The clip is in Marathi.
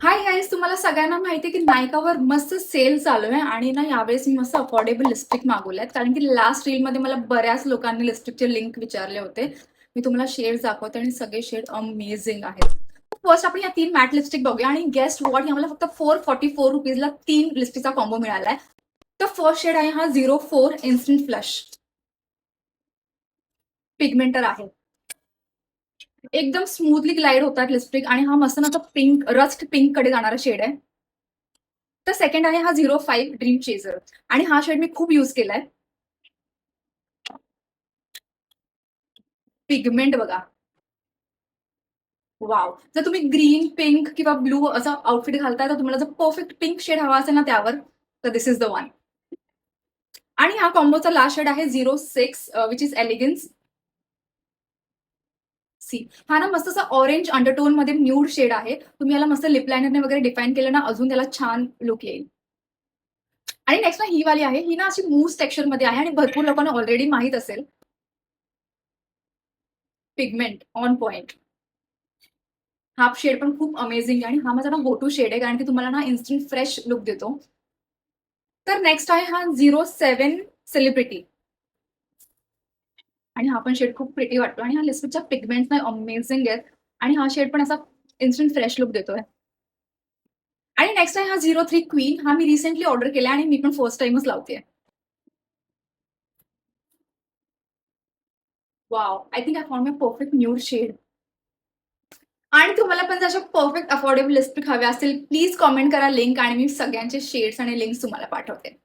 हाय गाईज, तुम्हाला सगळ्यांना माहिती आहे की नायकावर मस्त सेल चालू आहे आणि ना यावेळेस मी मस्त अफोर्डेबल लिपस्टिक मागवल्यात. कारण की लास्ट रीलमध्ये मला बऱ्याच लोकांनी लिपस्टिकचे लिंक विचारले होते. मी तुम्हाला शेड्स दाखवते आणि सगळे शेड अमेझिंग आहेत. फर्स्ट आपण या 3 मॅट लिपस्टिक बघूया आणि गेस्ट व्हॉट, मला फक्त 444 रुपीजला 3 लिपस्टिकचा कॉम्बो मिळालाय. तर फर्स्ट शेड आहे हा 04 इन्स्टंट फ्लश पिगमेंटर आहे. एकदम स्मूथली ग्लाइड होतात लिपस्टिक आणि हा मस्त ना पिंक, रस्ट पिंक कडे जाणारा शेड आहे. तर सेकंड आहे हा 05 ड्रीम चेझर आणि हा शेड मी खूप यूज केलाय. पिगमेंट बघा, वाव. जर तुम्ही ग्रीन, पिंक किंवा ब्लू असं आउटफिट घालताय, तर तुम्हाला जर परफेक्ट पिंक शेड हवा असेल ना त्यावर, तर दिस इज द वन. आणि हा कॉम्बोचा लास्ट शेड आहे 06 विच इज एलिगन्स सी. हा ना मस्त असा ऑरेंज अंडरटोन मध्ये न्यूड शेड आहे. तुम्ही याला मस्त लिप लायनरने वगैरे डिफाईन केलं ना, अजून त्याला छान लुक येईल. आणि नेक्स्ट ना ही वाली आहे. ही ना अशी मूस टेक्स्चर मध्ये आहे आणि भरपूर लोकांना ऑलरेडी माहित असेल. Pigment on point. हा शेड पण खूप अमेझिंग आहे आणि हा माझा ना गो टू शेड आहे, कारण की तुम्हाला ना इन्स्टंट फ्रेश लुक देतो. तर नेक्स्ट आहे हा 07 सेलिब्रिटी आणि हा पण शेड खूप प्रिटी वाटतो आणि हा लिपस्टिकच्या पिगमेंट्स ना अमेझिंग आहेत आणि हा शेड पण असा इन्स्टंट फ्रेश लुक देतोय. आणि नेक्स्ट आहे हा 03 क्वीन. हा मी रिसेंटली ऑर्डर केला आणि मी पण फर्स्ट टाइमच लावते. Wow, I think I found my perfect nude shade. आणि तुम्हाला पण जर परफेक्ट अफोर्डेबल लिपस्टिक हवे असतील, प्लीज कॉमेंट करा लिंक आणि मी सगळ्यांचे शेड्स आणि लिंक्स तुम्हाला पाठवते.